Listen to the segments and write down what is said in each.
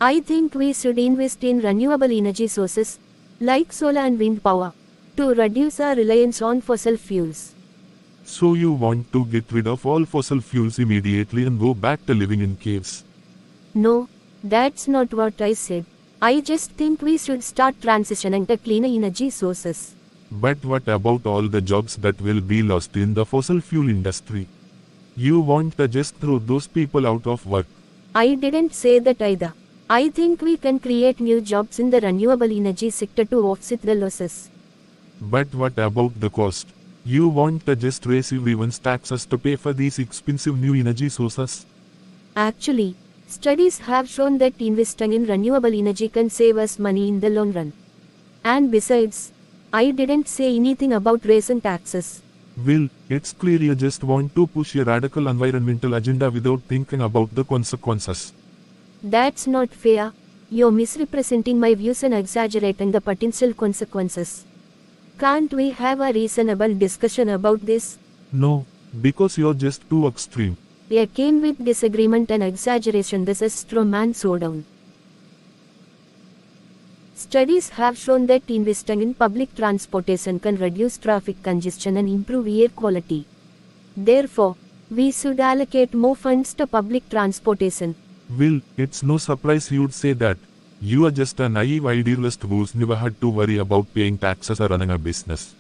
I think we should invest in renewable energy sources, like solar and wind power, to reduce our reliance on fossil fuels. So you want to get rid of all fossil fuels immediately and go back to living in caves? No, that's not what I said. I just think we should start transitioning to cleaner energy sources. But what about all the jobs that will be lost in the fossil fuel industry? You want to just throw those people out of work? I didn't say that either. I think we can create new jobs in the renewable energy sector to offset the losses. But what about the cost? You want to just raise everyone's taxes to pay for these expensive new energy sources? Actually, studies have shown that investing in renewable energy can save us money in the long run. And besides, I didn't say anything about raising taxes. Well, it's clear you just want to push a radical environmental agenda without thinking about the consequences. That's not fair. You're misrepresenting my views and exaggerating the potential consequences. Can't we have a reasonable discussion about this? No, because you're just too extreme. Again with disagreement and exaggeration, this is straw man showdown. Studies have shown that investing in public transportation can reduce traffic congestion and improve air quality. Therefore, we should allocate more funds to public transportation. Well, it's no surprise you'd say that. You are just a naive idealist who's never had to worry about paying taxes or running a business.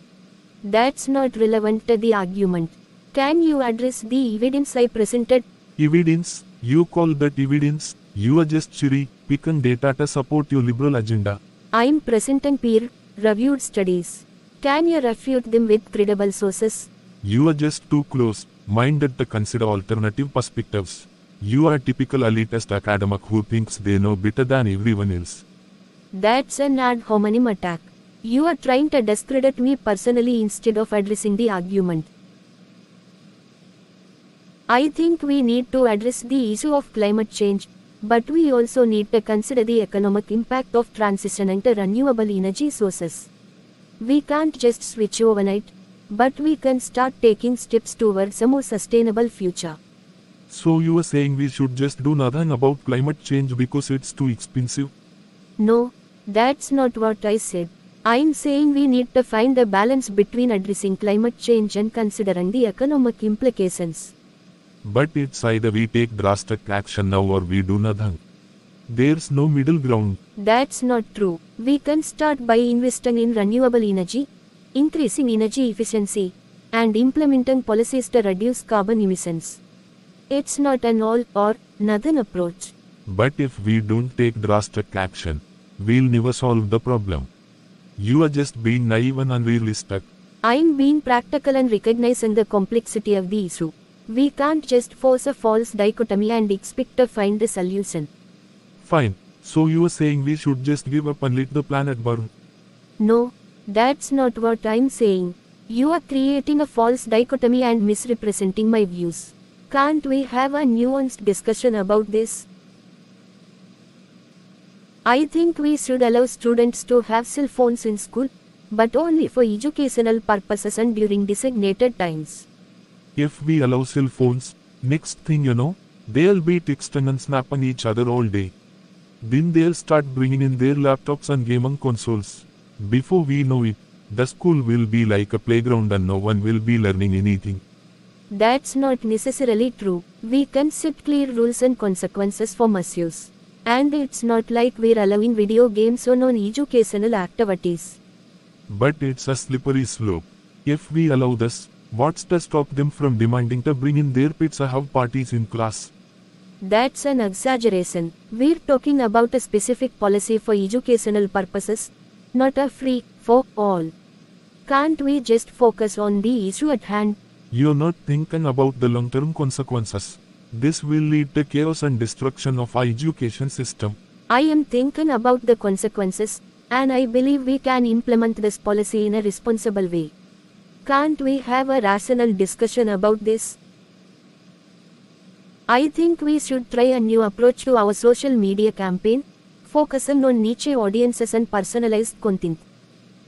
That's not relevant to the argument. Can you address the evidence I presented? Evidence? You call that evidence? You are just cherry-picking data to support your liberal agenda. I'm presenting peer-reviewed studies. Can you refute them with credible sources? You are just too close-minded to consider alternative perspectives. You are a typical elitist academic who thinks they know better than everyone else. That's an ad hominem attack. You are trying to discredit me personally instead of addressing the argument. I think we need to address the issue of climate change, but we also need to consider the economic impact of transitioning to renewable energy sources. We can't just switch overnight, but we can start taking steps towards a more sustainable future. So you are saying we should just do nothing about climate change because it's too expensive? No, that's not what I said. I'm saying we need to find a balance between addressing climate change and considering the economic implications. But it's either we take drastic action now or we do nothing. There's no middle ground. That's not true. We can start by investing in renewable energy, increasing energy efficiency, and implementing policies to reduce carbon emissions. It's not an all or nothing approach. But if we don't take drastic action, we'll never solve the problem. You are just being naive and unrealistic. I'm being practical and recognizing the complexity of the issue. We can't just force a false dichotomy and expect to find a solution. Fine, so you are saying we should just give up and let the planet burn? No, that's not what I'm saying. You are creating a false dichotomy and misrepresenting my views. Can't we have a nuanced discussion about this? I think we should allow students to have cell phones in school, but only for educational purposes and during designated times. If we allow cell phones, next thing you know, they'll be texting and snapping each other all day. Then they'll start bringing in their laptops and gaming consoles. Before we know it, the school will be like a playground and no one will be learning anything. That's not necessarily true. We can set clear rules and consequences for misuse. And it's not like we're allowing video games or non-educational activities. But it's a slippery slope. If we allow this, what's to stop them from demanding to bring in their pets or have parties in class? That's an exaggeration. We're talking about a specific policy for educational purposes, not a free for all. Can't we just focus on the issue at hand? You're not thinking about the long-term consequences. This will lead to chaos and destruction of our education system. I am thinking about the consequences, and I believe we can implement this policy in a responsible way. Can't we have a rational discussion about this? I think we should try a new approach to our social media campaign, focusing on niche audiences and personalized content.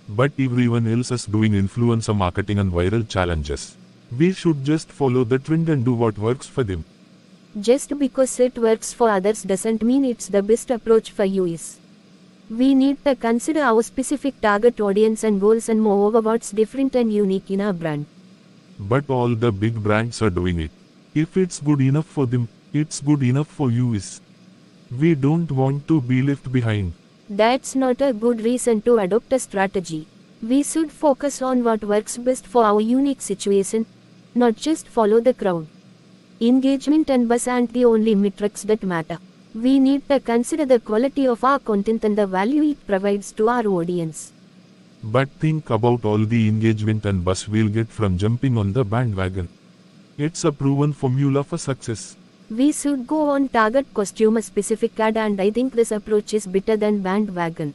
But everyone else is doing influencer marketing and viral challenges. We should just follow the trend and do what works for them. Just because it works for others doesn't mean it's the best approach for you is. We need to consider our specific target audience and goals and moreover what's different and unique in our brand. But all the big brands are doing it. If it's good enough for them, it's good enough for you is. We don't want to be left behind. That's not a good reason to adopt a strategy. We should focus on what works best for our unique situation, not just follow the crowd. Engagement and buzz aren't the only metrics that matter. We need to consider the quality of our content and the value it provides to our audience. But think about all the engagement and buzz we'll get from jumping on the bandwagon. It's a proven formula for success. We should go on target customer specific ad, and I think this approach is better than bandwagon.